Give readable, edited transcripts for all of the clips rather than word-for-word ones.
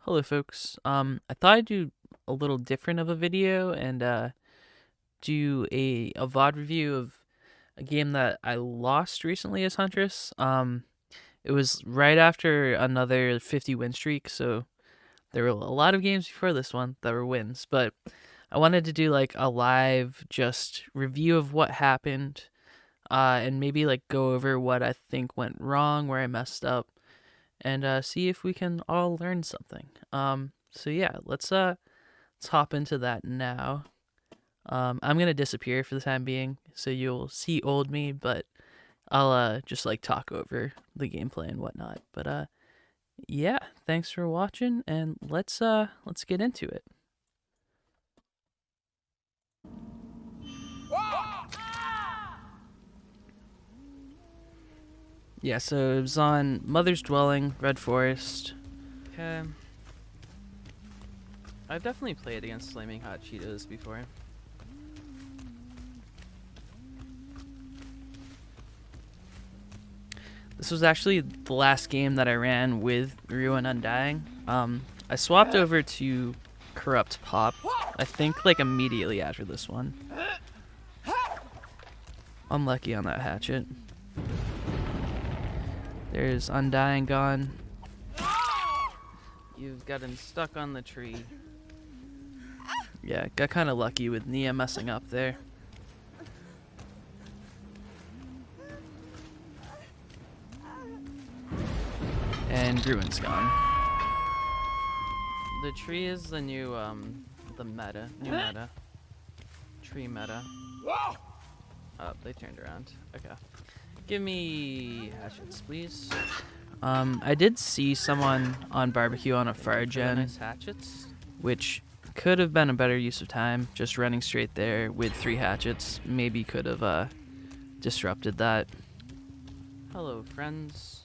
Hello folks. I thought I'd do a little different of a video and do a VOD review of a game that I lost recently as Huntress. It was right after another 50 win streak, so there were a lot of games before this one that were wins, but I wanted to do like a live just review of what happened, and maybe like go over what I think went wrong, where I messed up, and see if we can all learn something. So yeah, let's hop into that now. I'm gonna disappear for the time being, so you'll see old me, but I'll just like talk over the gameplay and whatnot. But yeah, thanks for watching, and let's get into it. Yeah, so it was on Mother's Dwelling, Red Forest. Okay. I've definitely played against Flaming Hot Cheetos before. This was actually the last game that I ran with Ruin Undying. I swapped over to Corrupt Pop, I think like immediately after this one. Unlucky on that hatchet. There's Undying gone. You've gotten stuck on the tree. Yeah, got kind of lucky with Nia messing up there. And Ruin's gone. The tree is the new, the meta. New meta. Tree meta. Oh, they turned around. Okay. Give me hatchets, please. I did see someone on barbecue on a fire gen, nice hatchets, which could have been a better use of time. Just running straight there with 3 hatchets maybe could have disrupted that. Hello, friends.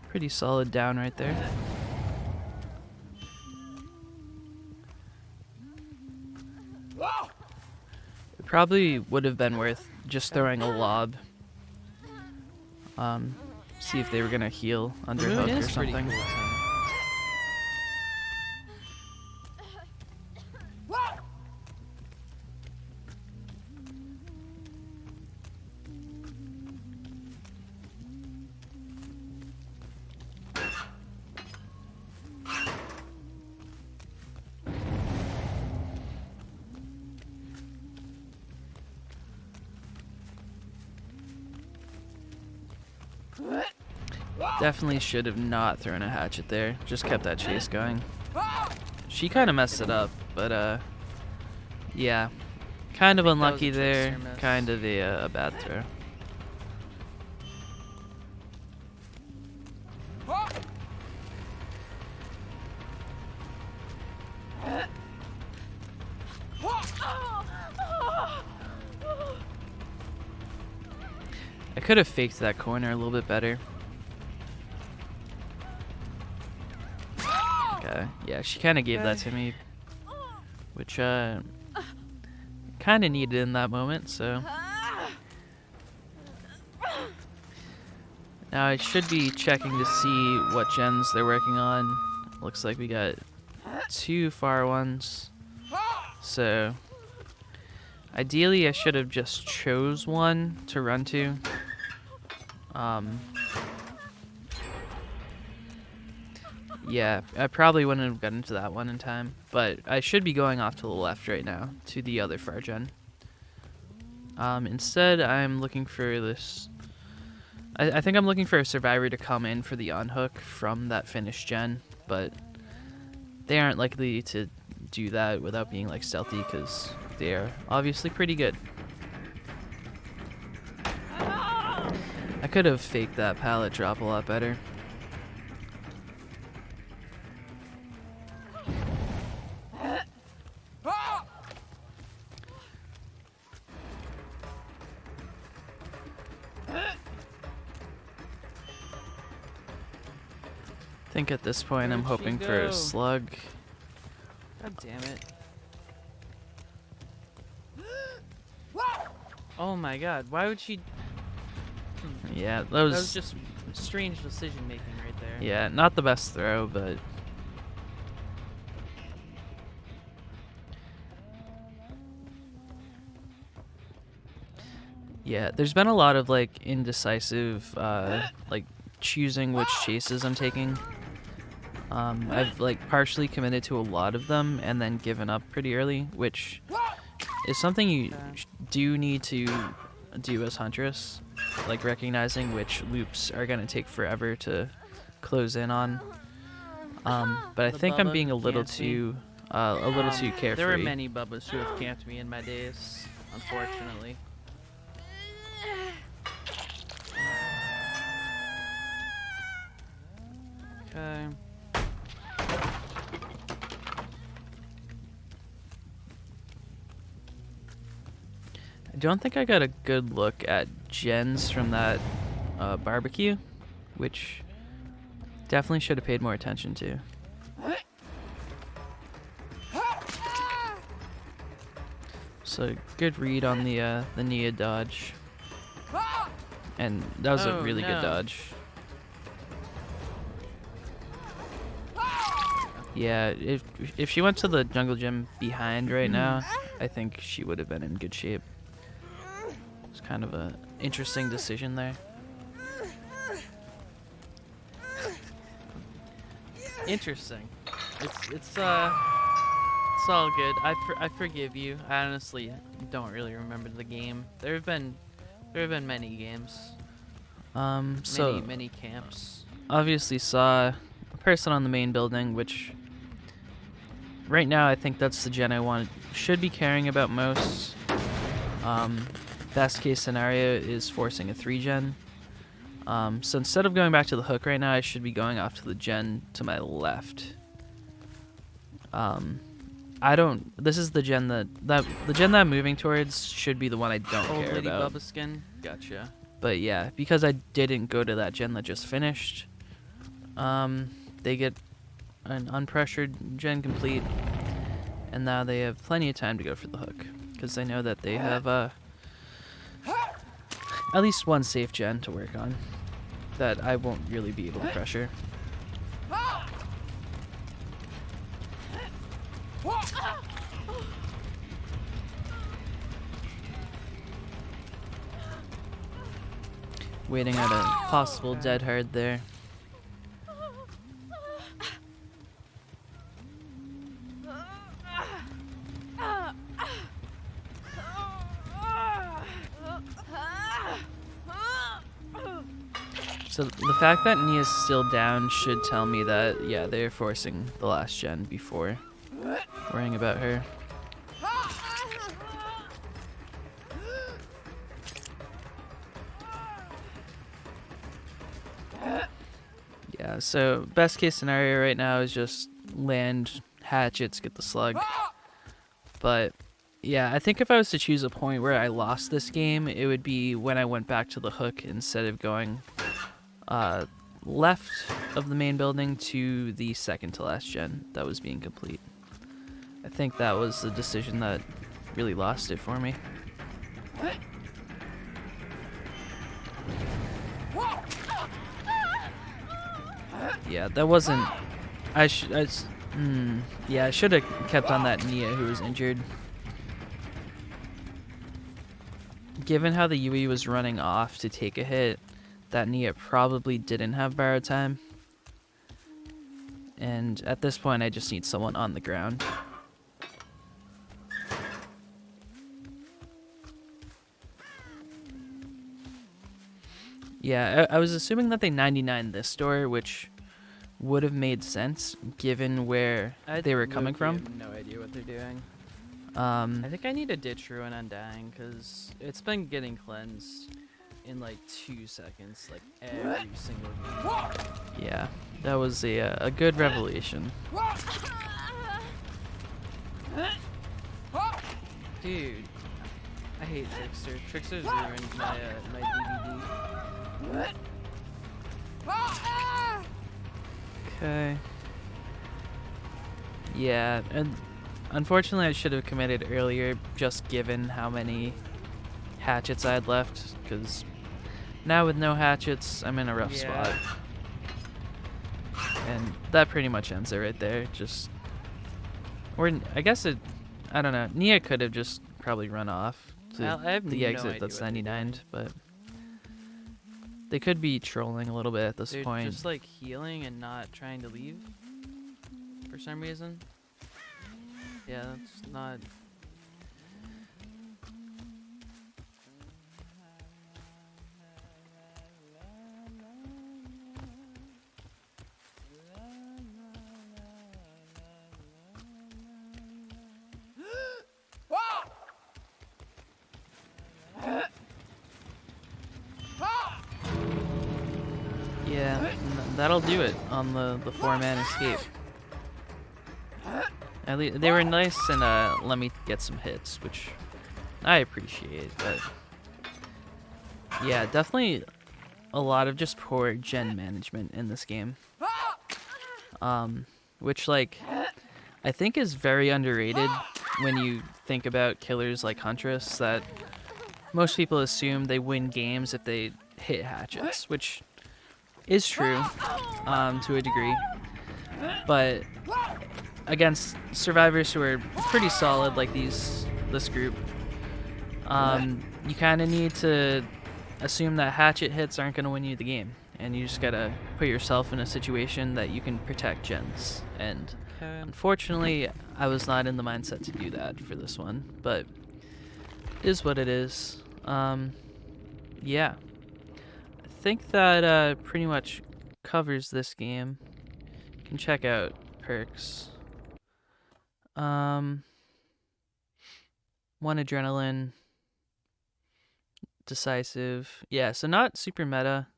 Pretty solid down right there. It probably would have been worth just throwing a lob. See if they were gonna heal under hook or something. Definitely should have not thrown a hatchet there. Just kept that chase going. She kind of messed it up, but yeah. Kind of unlucky there. Kind of a bad throw. I could have faked that corner a little bit better. Okay, yeah, she kind of gave that to me, which kind of needed in that moment, so. Now I should be checking to see what gens they're working on. Looks like we got 2 far ones, so ideally I should have just chose one to run to. Yeah, I probably wouldn't have gotten to that one in time, but I should be going off to the left right now to the other far gen. Instead, I'm looking for this. I think I'm looking for a survivor to come in for the unhook from that finished gen, but they aren't likely to do that without being like stealthy because they are obviously pretty good. I could have faked that pallet drop a lot better. I think at this point I'm hoping for a slug. God damn it. Oh my god, why would she... Yeah, That was just strange decision making right there. Yeah, not the best throw, but... Yeah, there's been a lot of, like, indecisive, like, choosing which chases I'm taking. I've, like, partially committed to a lot of them and then given up pretty early, which is something you do need to do as Huntress. Like, recognizing which loops are going to take forever to close in on. But I think I'm being a little too carefree. There were many Bubbas who have camped me in my days, unfortunately. Okay. I don't think I got a good look at gens from that barbecue, which definitely should have paid more attention to. So good read on the Nia dodge, and that was a really good dodge. Yeah, if she went to the jungle gym behind right now, I think she would have been in good shape. It's kind of a interesting decision there. Interesting. It's all good. I forgive you. I honestly don't really remember the game. There have been many games. So many camps. Obviously saw a person on the main building, which right now I think that's the gen I should be caring about most. Best case scenario is forcing a 3 gen. So instead of going back to the hook right now, I should be going off to the gen to my left. This is the gen the gen that I'm moving towards should be the one I don't Old care Lady about. Bubba skin. Gotcha. But yeah, because I didn't go to that gen that just finished, they get an unpressured gen complete, and now they have plenty of time to go for the hook because they know that they have at least one safe gen to work on that I won't really be able to pressure. Waiting at a possible dead hard there. So the fact that Nia's still down should tell me that, yeah, they're forcing the last gen before worrying about her. Yeah, so best case scenario right now is just land hatchets, get the slug. But yeah, I think if I was to choose a point where I lost this game, it would be when I went back to the hook instead of going left of the main building to the second to last gen that was being complete. I think that was the decision that really lost it for me. Yeah, that wasn't... I should have kept on that Nia who was injured. Given how the Yui was running off to take a hit, that Nia probably didn't have barrow time. And at this point, I just need someone on the ground. Yeah, I was assuming that they 99 this door, which would have made sense given where they were coming from. I have no idea what they're doing. I I think I need a ditch ruin Undying because it's been getting cleansed in like 2 seconds, like every single game. Yeah, that was a good revelation. Dude, I hate Trickster. Trickster's ruined my DVD. Okay. Yeah, and unfortunately I should have committed earlier, just given how hatchets I had left, because now with no hatchets, I'm in a rough spot. And that pretty much ends it right there. Just, or I guess it, I don't know. Nia could have just probably run off to I have the no exit idea that's what they're 99'd, doing. but they could be trolling a little bit at this They're point. just like healing and not trying to leave for some reason. Yeah, that's not. Yeah, that'll do it on the 4-man escape. At least they were nice and let me get some hits, which I appreciate. But yeah, definitely a lot of just poor gen management in this game. Which like I think is very underrated when you think about killers like Huntress. That most people assume they win games if they hit hatchets, which is true to a degree. But against survivors who are pretty solid like this group, you kind of need to assume that hatchet hits aren't going to win you the game, and you just gotta put yourself in a situation that you can protect gens. And unfortunately, I was not in the mindset to do that for this one, but it is what it is. Yeah, I think that pretty much covers this game. You can check out perks. 1 adrenaline, decisive. Yeah, so not super meta.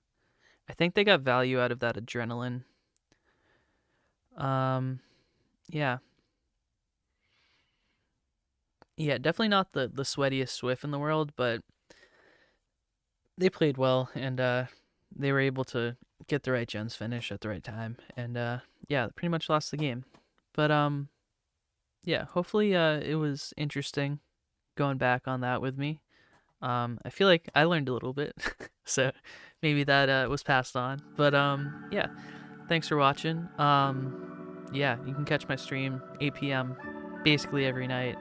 I think they got value out of that adrenaline. Yeah. Yeah, definitely not the sweatiest Swift in the world, but they played well, and they were able to get the right gens finish at the right time, and yeah, pretty much lost the game. But yeah, hopefully it was interesting going back on that with me. I feel like I learned a little bit, so maybe that was passed on. But yeah, thanks for watching. Yeah, you can catch my stream 8 p.m. basically every night.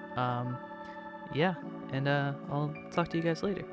Yeah, and I'll talk to you guys later.